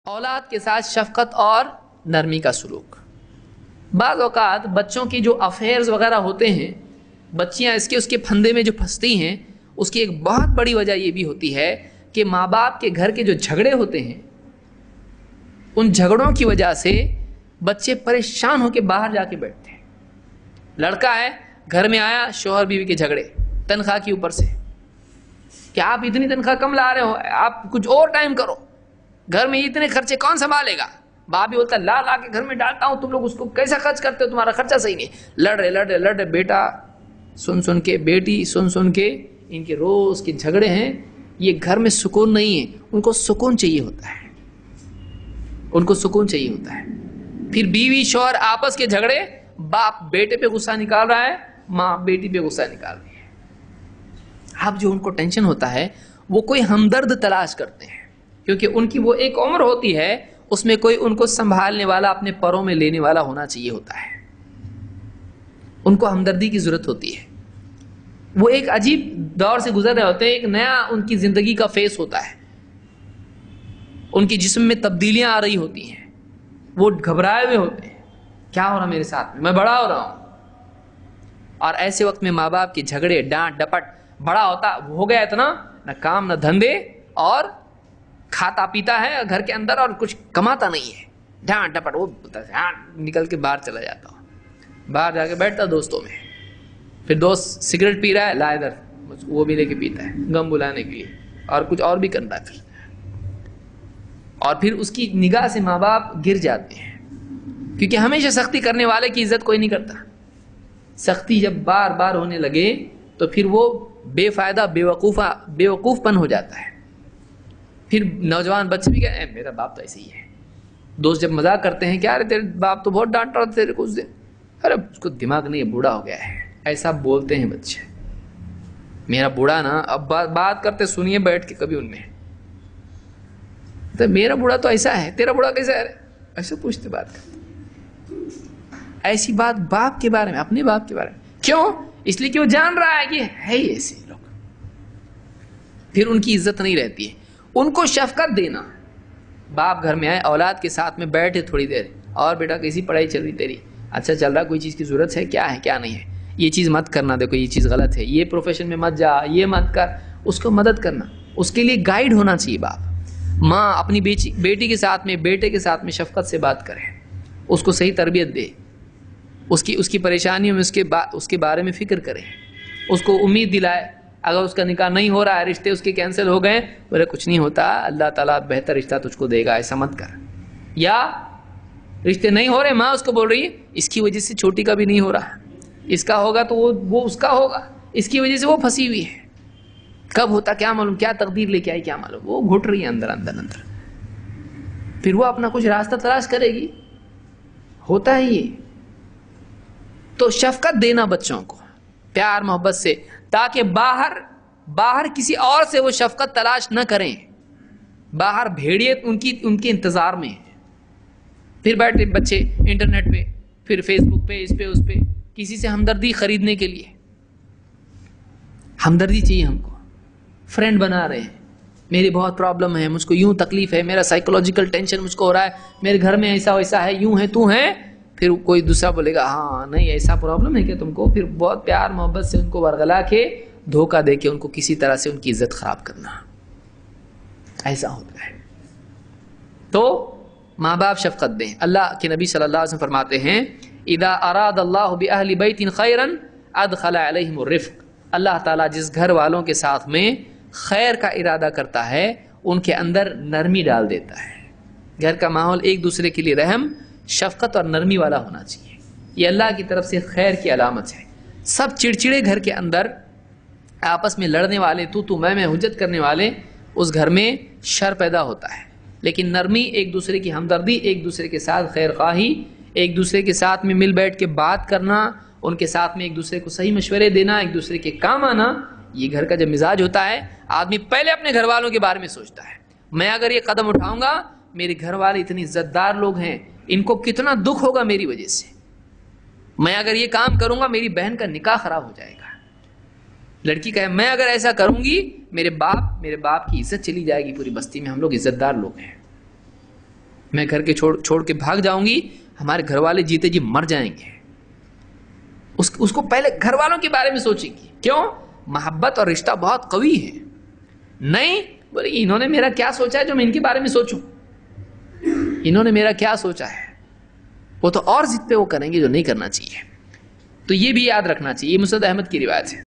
اولاد کے ساتھ شفقت اور نرمی کا سلوک۔ بعض اوقات بچوں کی جو افیئرز وغیرہ ہوتے ہیں، بچیاں اس کے پھندے میں جو پھنستی ہیں، اس کی ایک بہت بڑی وجہ یہ بھی ہوتی ہے کہ ماں باپ کے گھر کے جو جھگڑے ہوتے ہیں، ان جھگڑوں کی وجہ سے بچے پریشان ہو کے باہر جا کے بیٹھتے ہیں۔ لڑکا ہے، گھر میں آیا، شوہر بیوی کے جھگڑے تنخواہ کے اوپر سے کہ آپ اتنی تنخواہ کم لا رہے ہو، آپ کچھ اور ٹائم کرو، گھر میں اتنے خرچے کون سنبھالے گا؟ باپ بھی بولتا لا لا کے گھر میں ڈالتا ہوں، تم لوگ اس کو کیسا خرچ کرتے ہو، تمہارا خرچہ صحیح نہیں۔ لڑ رہے بیٹا سن کے، بیٹی سن کے، ان کے روز کے جھگڑے ہیں، یہ گھر میں سکون نہیں ہے۔ ان کو سکون چاہیے ہوتا ہے، ان کو سکون چاہیے ہوتا ہے۔ پھر بیوی شوہر آپس کے جھگڑے، باپ بیٹے پہ غصہ نکال رہا ہے، ماں بیٹی پہ غصہ نکال رہی ہے۔ اب جو ان کو ٹینشن ہوتا ہے، وہ کوئی ہمدرد تلاش کرتے ہیں، کیونکہ ان کی وہ ایک عمر ہوتی ہے، اس میں کوئی ان کو سنبھالنے والا، اپنے پروں میں لینے والا ہونا چاہیے ہوتا ہے۔ ان کو ہمدردی کی ضرورت ہوتی ہے۔ وہ ایک عجیب دور سے گزر رہے ہوتے ہیں، ایک نیا ان کی زندگی کا فیس ہوتا ہے، ان کی جسم میں تبدیلیاں آ رہی ہوتی ہیں، وہ گھبرائے ہوئے ہوتے ہیں، کیا ہو رہا میرے ساتھ میں بڑا ہو رہا ہوں۔ اور ایسے وقت میں ماں باپ کے جھگڑے، ڈانٹ ڈپٹ، بڑا ہوتا ہو گیا اتنا، نہ کام نہ دھندے، اور کھاتا پیتا ہے گھر کے اندر اور کچھ کماتا نہیں ہے، ڈانٹ ڈپٹ، وہ نکل کے باہر چلا جاتا ہوں، باہر جا کے بیٹھتا دوستوں میں، پھر دوست سگریٹ پی رہا ہے، لا ادھر، وہ بھی لے کے پیتا ہے غم بلانے کے لیے، اور کچھ اور بھی کرتا ہے پھر اس کی نگاہ سے ماں باپ گر جاتے ہیں، کیونکہ ہمیشہ سختی کرنے والے کی عزت کوئی نہیں کرتا۔ سختی جب بار بار ہونے لگے تو پھر وہ بے فائدہ بیوقوف پن ہو جاتا ہے۔ پھر نوجوان بچے بھی کہتے ہیں میرا باپ تو ایسے ہی ہے۔ دوست جب مذاق کرتے ہیں، کیا رہے تیرے باپ تو بہت ڈانٹ رہا تھا تیرے کو اس دن، ارے اس کو دماغ نہیں ہے، بوڑھا ہو گیا ہے، ایسا بولتے ہیں بچے۔ میرا بوڑھا نا، اب بات کرتے سنیے بیٹھ کے کبھی ان میں، تو میرا بوڑھا تو ایسا ہے، تیرا بوڑھا کیسا ہے، ایسے پوچھتے بات کرتے۔ ایسی بات باپ کے بارے میں، اپنے باپ کے بارے میں کیوں؟ اس لیے کہ وہ جان رہا ہے کہ ہے ہی ایسے لوگ، پھر ان کی عزت نہیں رہتی ہے۔ ان کو شفقت دینا، باپ گھر میں آئے، اولاد کے ساتھ میں بیٹھے تھوڑی دیر، اور بیٹا کیسی پڑھائی چل رہی تیری، اچھا چل رہا، کوئی چیز کی ضرورت ہے، کیا ہے کیا نہیں ہے، یہ چیز مت کرنا، دیکھو یہ چیز غلط ہے، یہ پروفیشن میں مت جا، یہ مت کر، اس کو مدد کرنا، اس کے لیے گائیڈ ہونا چاہیے باپ۔ ماں اپنی بیٹی کے ساتھ میں، بیٹے کے ساتھ میں شفقت سے بات کرے، اس کو صحیح تربیت دے، اس کی پریشانیوں میں اس کے بارے میں فکر کرے، اس کو امید دلائے۔ اگر اس کا نکاح نہیں ہو رہا ہے، رشتے اس کے کینسل ہو گئے، بولے کچھ نہیں ہوتا، اللہ تعالیٰ بہتر رشتہ تجھ کو دے گا، ایسا مت کر۔ یا رشتے نہیں ہو رہے، ماں اس کو بول رہی ہے اس کی وجہ سے چھوٹی کا بھی نہیں ہو رہا، اس کا ہوگا تو وہ اس کا ہوگا، اس کی وجہ سے وہ پھنسی ہوئی ہے، کب ہوتا کیا معلوم، کیا تقدیر لے کے آئی کیا معلوم، وہ گھٹ رہی ہے اندر اندر اندر، پھر وہ اپنا کچھ راستہ تلاش کرے گی، ہوتا ہے یہ۔ تو شفقت دینا بچوں کو پیار محبت سے، تاکہ باہر کسی اور سے وہ شفقت تلاش نہ کریں، باہر بھیڑیے ان کے انتظار میں ہیں، پھر بیٹھے بچے انٹرنیٹ پہ، پھر فیس بک پہ، اس پہ کسی سے ہمدردی خریدنے کے لیے۔ ہمدردی چاہیے ہم کو، فرینڈ بنا رہے ہیں، میری بہت پرابلم ہے، مجھ کو یوں تکلیف ہے، میرا سائیکولوجیکل ٹینشن مجھ کو ہو رہا ہے، میرے گھر میں ایسا ویسا ہے، یوں ہے تو ہے، پھر کوئی دوسرا بولے گا ہاں نہیں ایسا پرابلم ہے کہ تم کو، پھر بہت پیار محبت سے ان کو ورغلا کے، دھوکہ دے کے ان کو کسی طرح سے ان کی عزت خراب کرنا، ایسا ہوتا ہے۔ تو ماں باپ شفقت دیں۔ اللہ کے نبی صلی اللہ علیہ وسلم فرماتے ہیں اذا اراد اللہ باہل بیت خیرا ادخل علیہم الرفق، اللہ تعالیٰ جس گھر والوں کے ساتھ میں خیر کا ارادہ کرتا ہے، ان کے اندر نرمی ڈال دیتا ہے۔ گھر کا ماحول ایک دوسرے کے لیے رحم، شفقت اور نرمی والا ہونا چاہیے، یہ اللہ کی طرف سے خیر کی علامت ہے۔ سب چڑچڑے گھر کے اندر، آپس میں لڑنے والے، تو میں حجت کرنے والے، اس گھر میں شر پیدا ہوتا ہے۔ لیکن نرمی، ایک دوسرے کی ہمدردی، ایک دوسرے کے ساتھ خیر خواہی، ایک دوسرے کے ساتھ میں مل بیٹھ کے بات کرنا، ان کے ساتھ میں ایک دوسرے کو صحیح مشورے دینا، ایک دوسرے کے کام آنا، یہ گھر کا جب مزاج ہوتا ہے، آدمی پہلے اپنے گھر والوں کے بارے میں سوچتا ہے، میں اگر یہ قدم اٹھاؤں گا، میرے گھر والے اتنی عزت دار لوگ ہیں، ان کو کتنا دکھ ہوگا میری وجہ سے، میں اگر یہ کام کروں گا میری بہن کا نکاح خراب ہو جائے گا۔ لڑکی کہے میں اگر ایسا کروں گی، میرے باپ کی عزت چلی جائے گی پوری بستی میں، ہم لوگ عزت دار لوگ ہیں۔ میں گھر کے چھوڑ کے بھاگ جاؤں گی, ہمارے گھر والے جیتے جی مر جائیں گے. اس کو پہلے گھر والوں کے بارے میں سوچے گی. کیوں؟ محبت اور رشتہ بہت قوی ہے. نہیں بولے انہوں نے میرا کیا سوچا ہے جو میں ان کے بارے میں سوچوں, انہوں نے میرا کیا سوچا ہے, وہ تو اور ضد پہ وہ کریں گے جو نہیں کرنا چاہیے. تو یہ بھی یاد رکھنا چاہیے. یہ مسند احمد کی روایت ہے.